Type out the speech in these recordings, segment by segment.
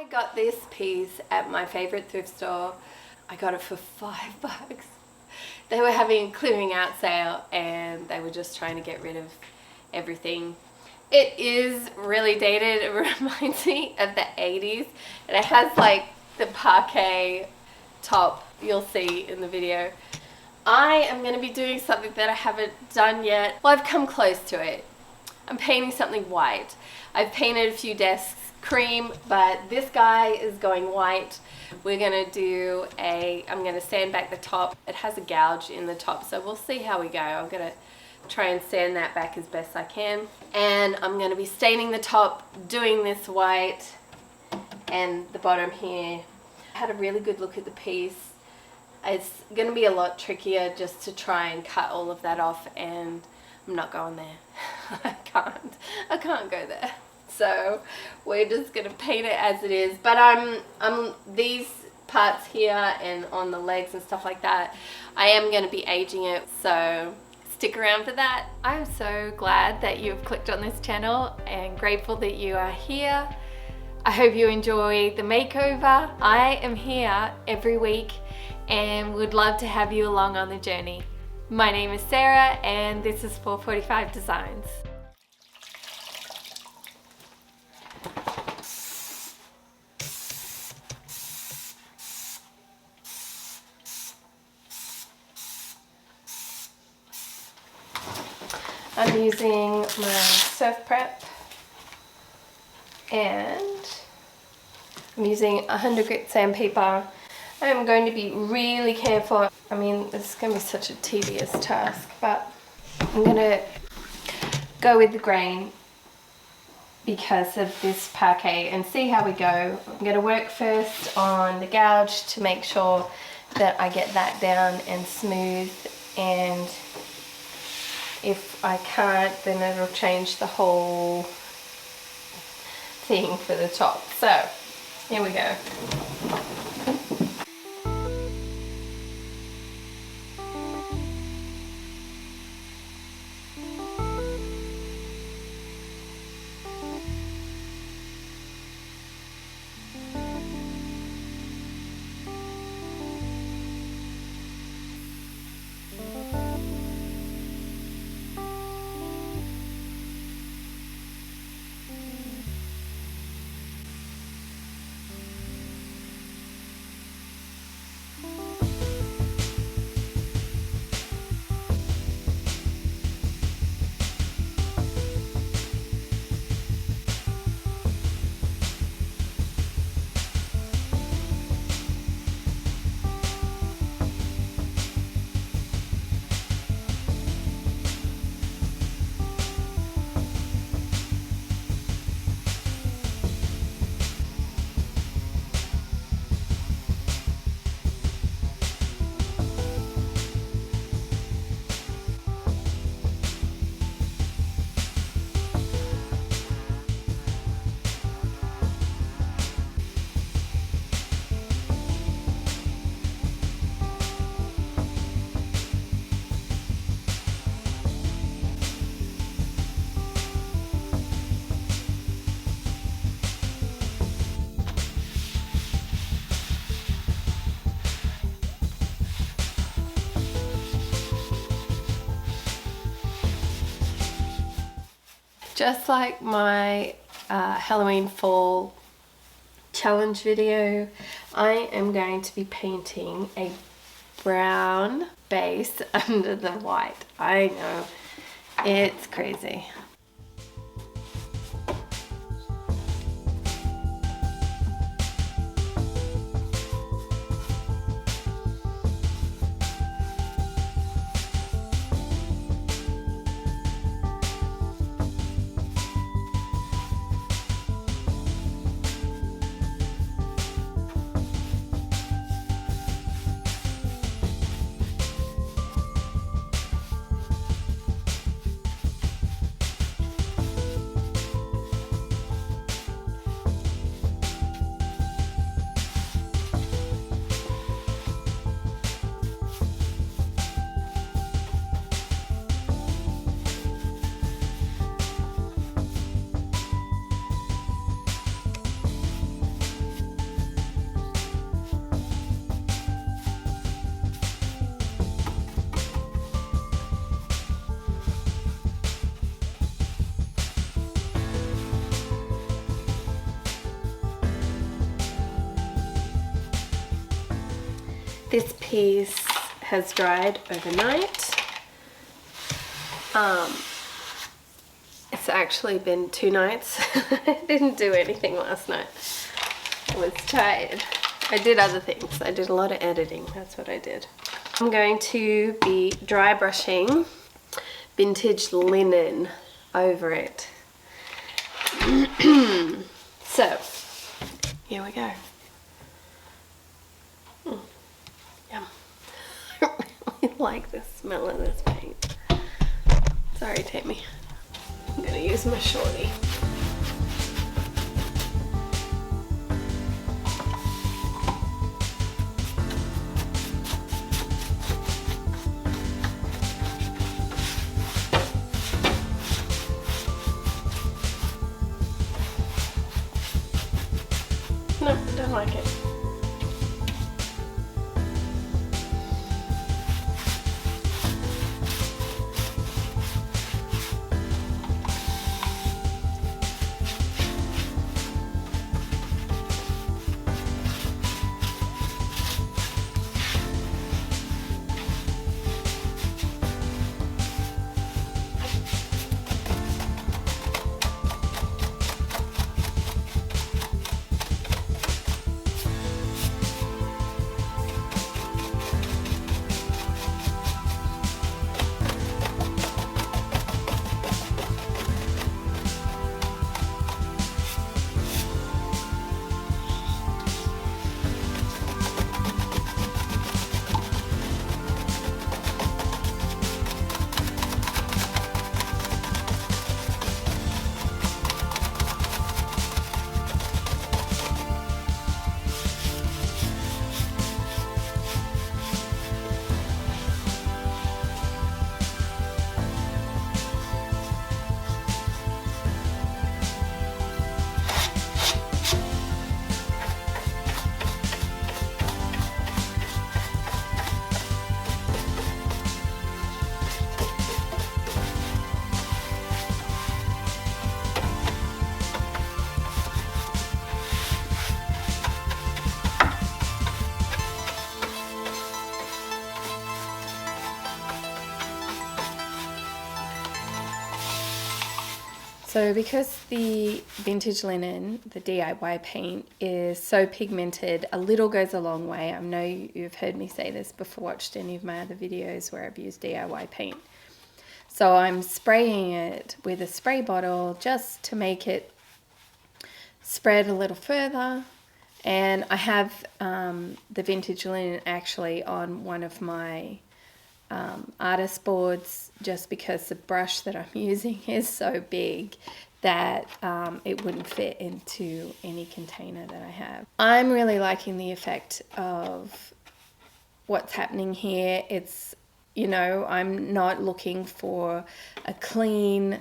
got this piece at my favorite thrift store. I got it for $5. They were having a clearing out sale and they were just trying to get rid of everything. It is really dated. It reminds me of the 80s, and it has like the parquet top you'll see in the video. I am going to be doing something that I haven't done yet. Well, I've come close to it. I'm painting something white. I've painted a few desks cream, but this guy is going white. We're going to do I'm going to sand back the top. It has a gouge in the top, so we'll see how we go. I'm going to try and sand that back as best I can. And I'm going to be staining the top, doing this white, and the bottom here. I had a really good look at the piece. It's going to be a lot trickier just to try and cut all of that off, and I'm not going there. I can't go there. So we're just going to paint it as it is. But I'm these parts here and on the legs and stuff like that, I am going to be aging it, so stick around for that. I'm so glad that you've clicked on this channel and grateful that you are here. I hope you enjoy the makeover. I am here every week and would love to have you along on the journey. My name is Sarah and this is 445 Designs. I'm using my surf prep and I'm using 100 grit sandpaper. I'm going to be really careful. I mean, this is going to be such a tedious task, but I'm going to go with the grain because of this parquet and see how we go. I'm going to work first on the gouge to make sure that I get that down and smooth, and if I can't, then it'll change the whole thing for the top. So, here we go. Just like my Halloween fall challenge video, I am going to be painting a brown base under the white. I know, it's crazy. This piece has dried overnight. It's actually been 2 nights. I didn't do anything last night. I was tired. I did other things. I did a lot of editing. That's what I did. I'm going to be dry brushing vintage linen over it. So, here we go. Yum. I really like the smell of this paint. Sorry, Tammy. I'm gonna use my shorty. No, I don't like it. So because the vintage linen, the DIY paint, is so pigmented, a little goes a long way. I know you've heard me say this before, watched any of my other videos where I've used DIY paint. So I'm spraying it with a spray bottle just to make it spread a little further. And I have the vintage linen actually on one of my artist boards, just because the brush that I'm using is so big that it wouldn't fit into any container that I have. I'm really liking the effect of what's happening here. It's, you know, I'm not looking for a clean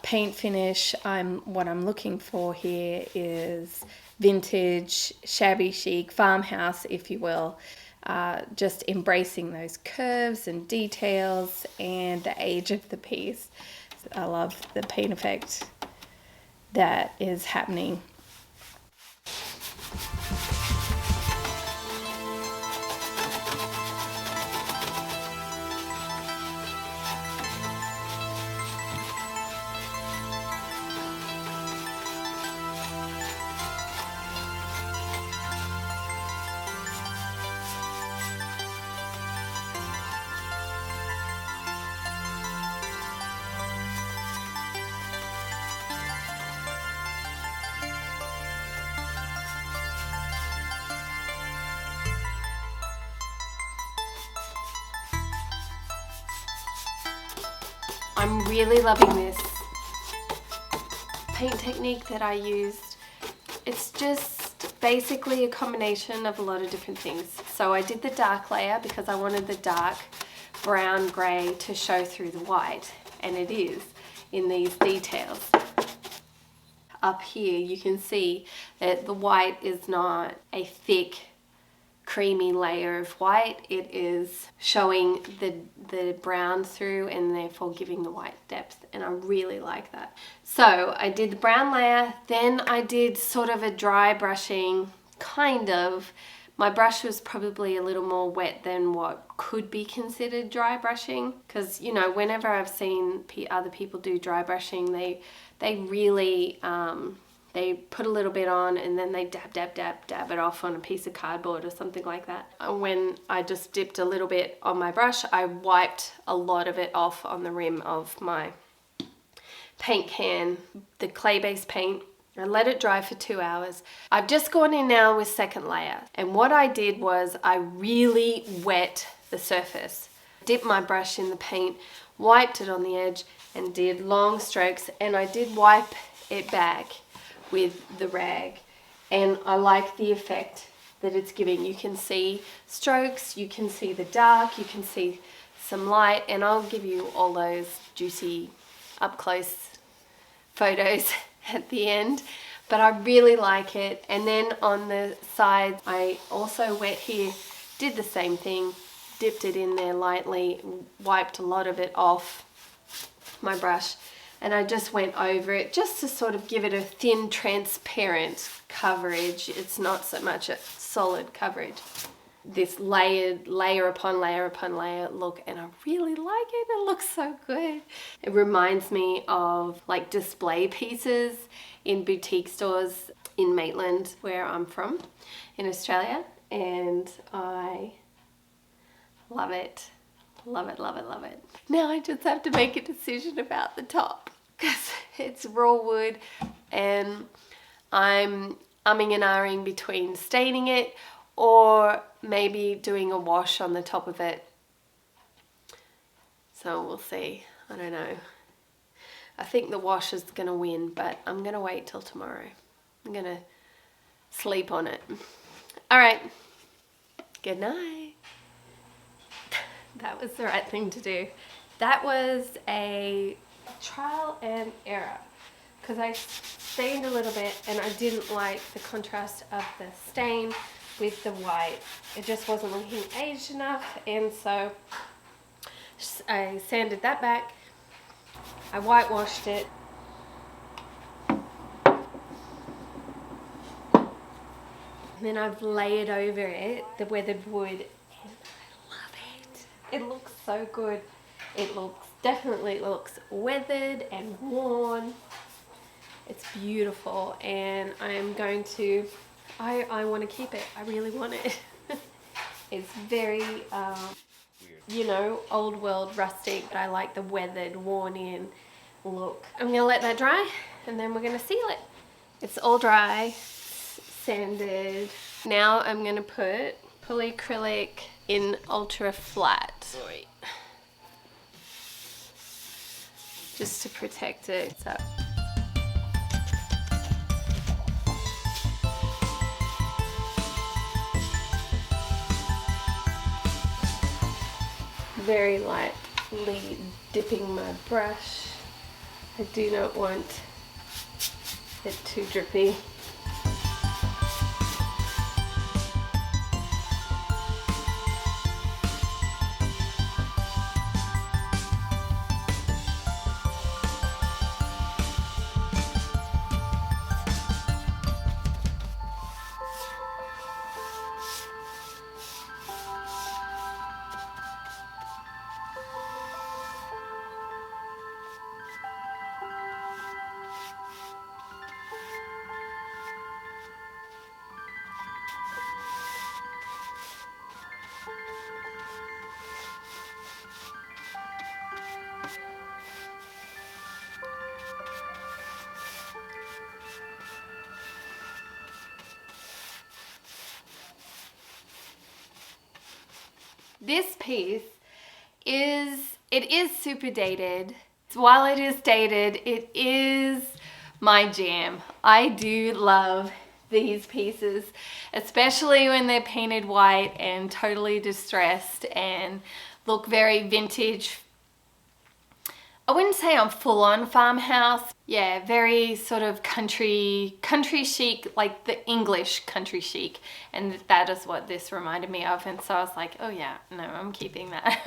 paint finish. What I'm looking for here is vintage, shabby chic, farmhouse, if you will. Just embracing those curves and details and the age of the piece. I love the paint effect that is happening. I'm really loving this paint technique that I used. It's just basically a combination of a lot of different things. So I did the dark layer because I wanted the dark brown grey to show through the white, and it is in these details. Up here you can see that the white is not a thick creamy layer of white. It is showing the brown through and therefore giving the white depth, and I really like that. So I did the brown layer, then I did sort of a dry brushing kind of, My brush was probably a little more wet than what could be considered dry brushing, because, you know, whenever I've seen other people do dry brushing, they really they put a little bit on and then they dab it off on a piece of cardboard or something like that. When I just dipped a little bit on my brush, I wiped a lot of it off on the rim of my paint can, the clay-based paint. I let it dry for 2 hours. I've just gone in now with second layer, and what I did was I really wet the surface. Dipped my brush in the paint, wiped it on the edge, and did long strokes, and I did wipe it back with the rag, and I like the effect that it's giving. You can see strokes, you can see the dark, you can see some light, and I'll give you all those juicy up close photos at the end, but I really like it. And then on the sides, I also wet here, did the same thing, dipped it in there lightly, wiped a lot of it off my brush, and I just went over it just to sort of give it a thin, transparent coverage. It's not so much a solid coverage. This layered, layer upon layer upon layer look, and I really like it. It looks so good. It reminds me of like display pieces in boutique stores in Maitland, where I'm from in Australia, and I love it. Love it, love it, love it. Now I just have to make a decision about the top, because it's raw wood and I'm umming and ahhing between staining it or maybe doing a wash on the top of it. So we'll see. I don't know. I think the wash is gonna win, but I'm gonna wait till tomorrow. I'm gonna sleep on it. All right, good night. That was the right thing to do. That was a trial and error, because I stained a little bit and I didn't like the contrast of the stain with the white. It just wasn't looking aged enough, and so I sanded that back. I whitewashed it. And then I've layered over it the weathered wood, and I love it. It looks so good. It definitely looks weathered and worn. It's beautiful, and I'm going to, I want to keep it. I really want it. It's very, you know, old world rustic, but I like the weathered, worn in look. I'm gonna let that dry and then we're gonna seal it. It's all dry, sanded. Now I'm gonna put polyacrylic in ultra flat. Sorry. Just to protect it. So. Very lightly dipping my brush. I do not want it too drippy. This piece is super dated. While it is dated, it is my jam. I do love these pieces, especially when they're painted white and totally distressed and look very vintage. I wouldn't say I'm full-on farmhouse. Yeah, very sort of country chic, like the English country chic. And that is what this reminded me of. And so I was like, oh yeah, no, I'm keeping that.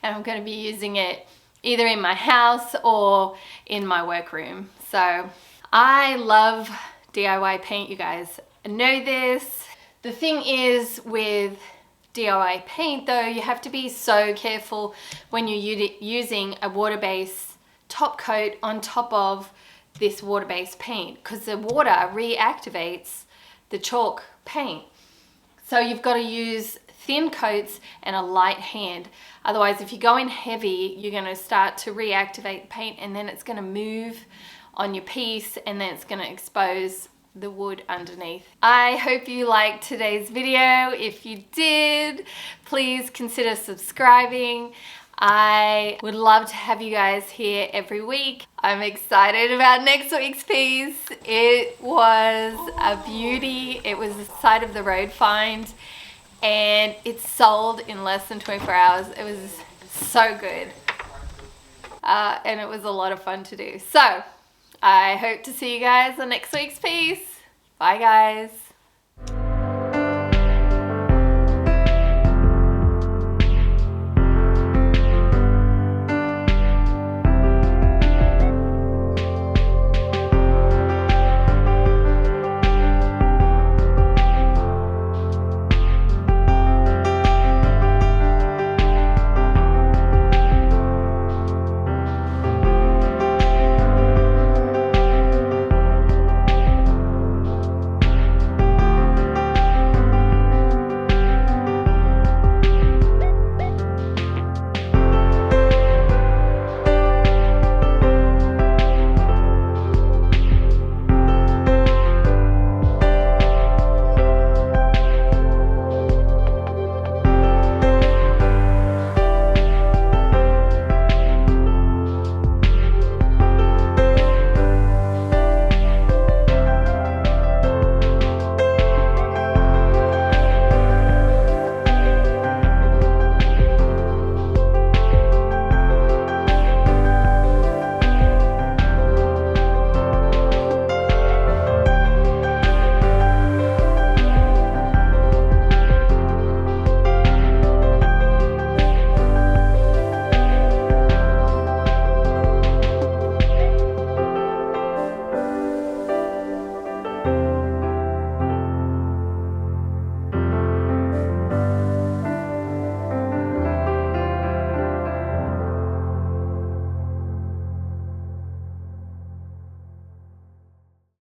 And I'm gonna be using it either in my house or in my workroom. So I love DIY paint, you guys know this. The thing is with DIY paint though, you have to be so careful when you're using a water-based top coat on top of this water-based paint, because the water reactivates the chalk paint. So you've got to use thin coats and a light hand. Otherwise, if you go in heavy, you're going to start to reactivate the paint, and then it's going to move on your piece, and then it's going to expose the wood underneath. I hope you liked today's video. If you did, please consider subscribing. I would love to have you guys here every week. I'm excited about next week's piece. It was a beauty. It was the side of the road find, and it sold in less than 24 hours. It was so good. And it was a lot of fun to do. So I hope to see you guys on next week's piece. Bye guys.